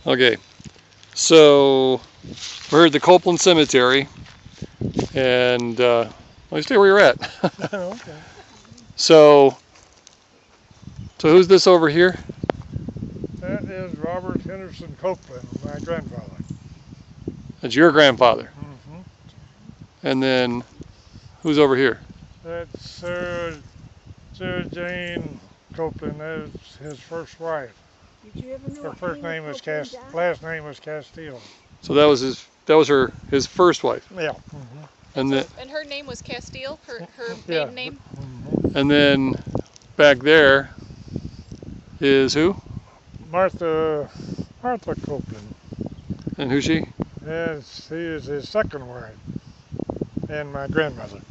Okay, so we're at the Copeland Cemetery, and well, you stay where you're at. Okay. So who's this over here? That is Robert Henderson Copeland, my grandfather. That's your grandfather. Mm-hmm. And then who's over here? That's Sarah Jane Copeland. That's his first wife. Did you ever know Her first name was Copeland died? last name was Castile. So that was his first wife. Yeah. Mm-hmm. And her name was Castile, her Yeah. maiden name? Mm-hmm. and then back there is who? Martha Copeland. And who's she? And she is his second wife, and my grandmother.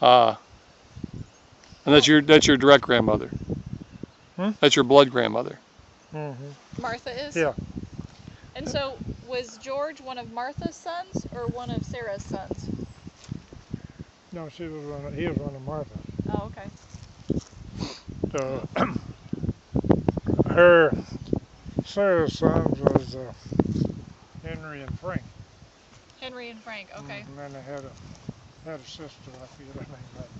Ah. And that's your direct grandmother. Hmm? That's your blood grandmother. Mm-hmm. Martha is? Yeah. And so, was George one of Martha's sons or one of Sarah's sons? No, he was one of Martha. Oh, okay. So her Sarah's sons was Henry and Frank. Henry and Frank, okay. And then they had a sister, I forget her name right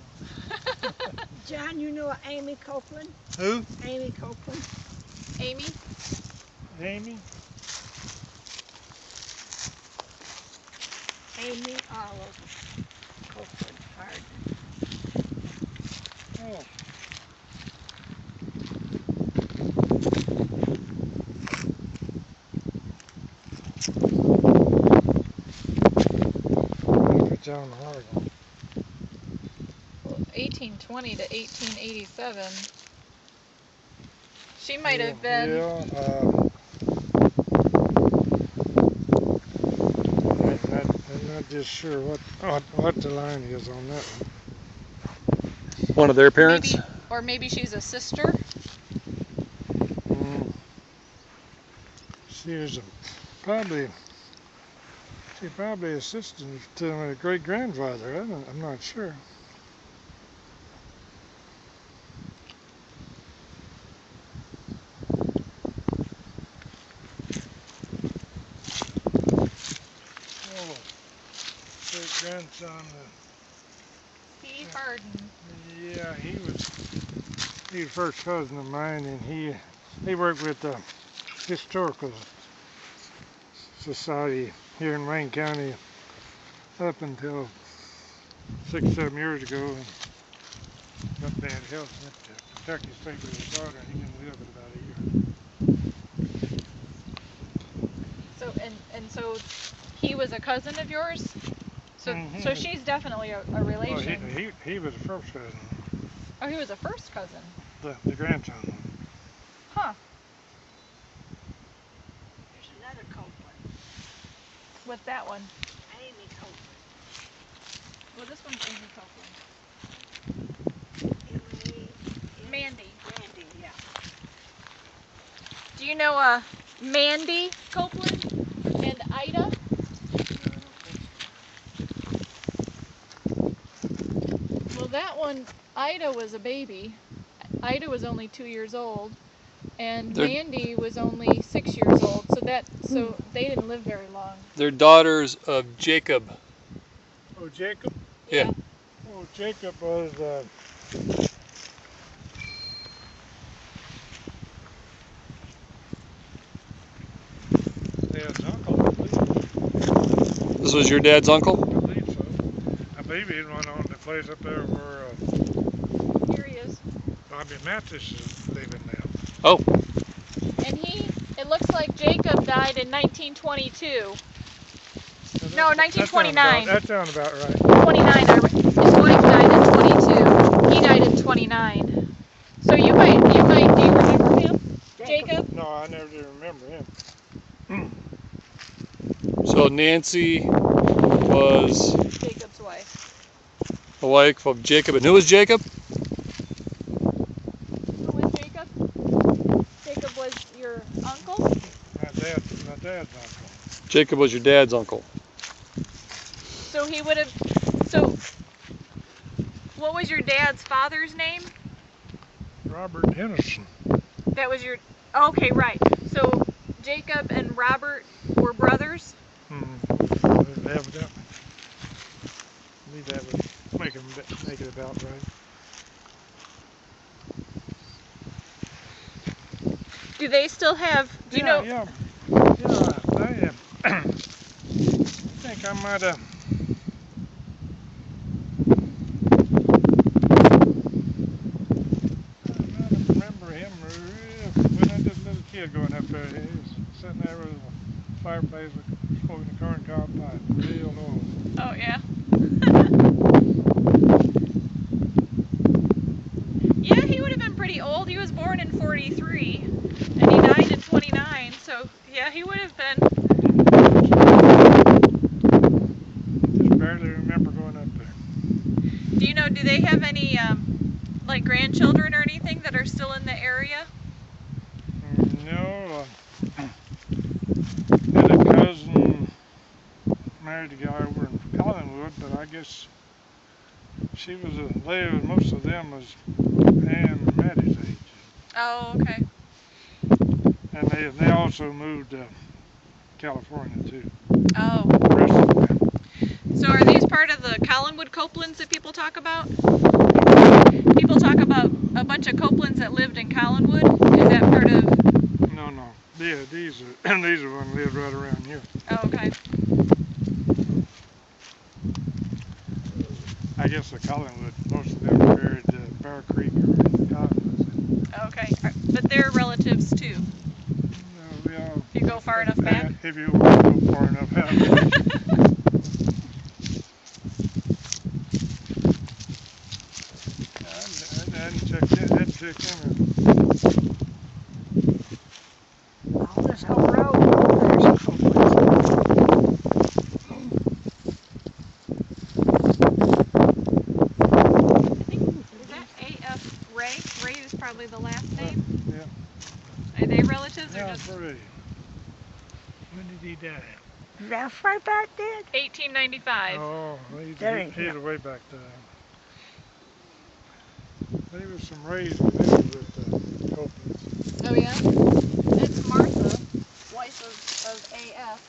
now. John, you know Amy Copeland? Who? Amy Copeland. Amy? Amy? Amy Olive Copeland Hardin. Oh. John Hardin. 1820 to 1887. She might have been. Yeah. I'm not just sure what the line is on that one. One of their parents? Maybe she's a sister. She was probably a sister to my great grandfather. I'm not sure. Oh, great grandson. Steve Hardin. Yeah, he was first cousin of mine, and he worked with the historical society here in Wayne County up until 6-7 years ago, and got bad health and went to Kentucky State with his daughter, and he didn't live but about a year. So so he was a cousin of yours. So so she's definitely a relation. Well, he was the first cousin. Oh, he was a first cousin. The grandson. Huh. There's another Copeland. What's that one? Amy Copeland. Well, this one's Amy Copeland. Mandy. Mandy, yeah. Do you know Mandy Copeland and Ida? Well, that one, Ida was a baby. Ida was only 2 years old, and Mandy was only 6 years old. So they didn't live very long. They're daughters of Jacob. Oh, Jacob? Yeah. Oh, Jacob was dad's uncle, I believe. This was your dad's uncle? I believe so. I believe he went on the place up there where Here he is. Bobby Mathis is living now. Oh. And it looks like Jacob died in 1922. No, 1929. That sounds about right. 29. His wife died in 22. He died in 29. So do you remember him? Jacob? No, I never did remember him. So Nancy was Jacob's wife. the wife of Jacob. And who was Jacob? Who was Jacob? Jacob was your uncle? My dad's uncle. Jacob was your dad's uncle. So he would have. So, what was your dad's father's name? Robert Henderson. That was your. Okay, right. So Jacob and Robert were brothers? Evidently. I believe that would make it about right. Do they still have, do you know? Yeah, I think I might have. Remember him when I was a little kid going up there. He was sitting there with a fireplace smoking a corn cob pipe, real old. Oh, yeah. Yeah, he would have been pretty old. He was born in 43 and he died in 29, so yeah, he would have been. Just barely remember going up there. Do you know, do they have any like grandchildren or anything that are still in the area? No. Had a cousin married a guy over in Collinwood, but I guess she was most of them was Ann and Maddie's age. Oh, okay. And they also moved to California too. Oh. The rest of them. So are these part of the Collinwood Copelands that people talk about? People talk about a bunch of Copelands that lived in Collinwood? Is that part of... No. Yeah, these are one lived right around here. Oh, okay. I guess the Collinwood, most of them were buried at Bear Creek or Collinwood. Okay. But they're relatives too? If you go far enough back? If you want to go far enough out. I hadn't checked in. All this whole road, there's a Copeland. Is that A.F. Ray? Ray is probably the last name? Yeah. Are they relatives or Yeah, just... Ray. When did he die? Ralph right back then? 1895. Oh, he's way back there. There was some Rays with the Copelands. Oh, yeah? It's Martha, wife of A.F.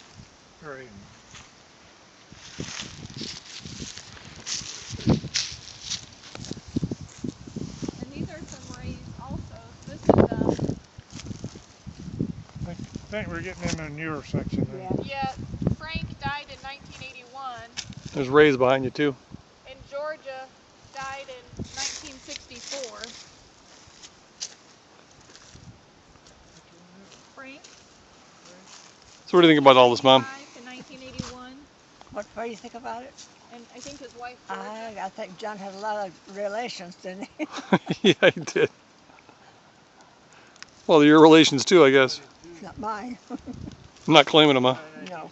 Ray. And these are some Rays also. This is, I think we're getting in the newer section now. yeah, Frank died in 1981. There's Rays behind you too. And Georgia died in 1964. Frank? So what do you think about all this, Mom? In 1981. What do you think about it? And I think his wife Georgia. I think John had a lot of relations, didn't he? Yeah, he did. Well, your relations too, I guess. Not mine. I'm not claiming them, huh? No.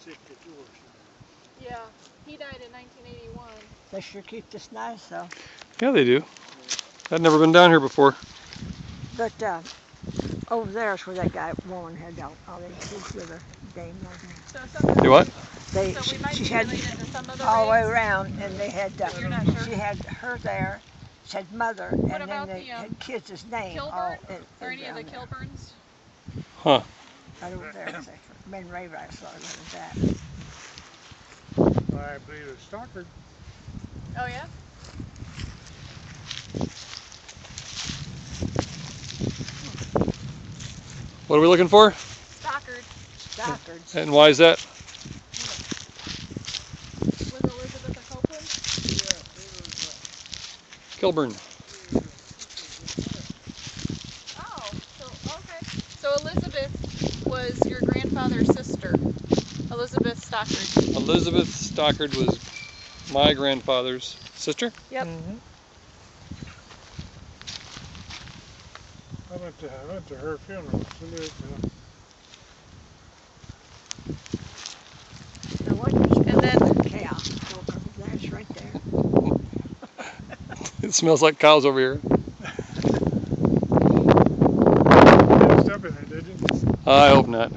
Yeah, he died in 1981. They sure keep this nice, though. Yeah, they do. I'd never been down here before. But over there's where that woman had all these kids with her dame. So some of You what? So we might she be had related to some of the all the way Rays. around, and they had You're not sure? she had her there. She had mother, What and about then they the, had kids' name all Kilburn? Or any of the down there. Kilburns? Huh. Right over there. Ben Ray Rice started with that. I believe it's Stockard. Oh, yeah? What are we looking for? Stockard. Stockards. And why is that? Was Elizabeth a Copeland? Kilburn. Oh, so, okay. So Elizabeth was your grandfather's sister. Elizabeth Stockard. Elizabeth Stockard was my grandfather's sister. Yep. Mm-hmm. I went to her funeral. She lived, Now what is And then- chaos? That's right there. It smells like cows over here. you didn't step in it, did you? I hope not.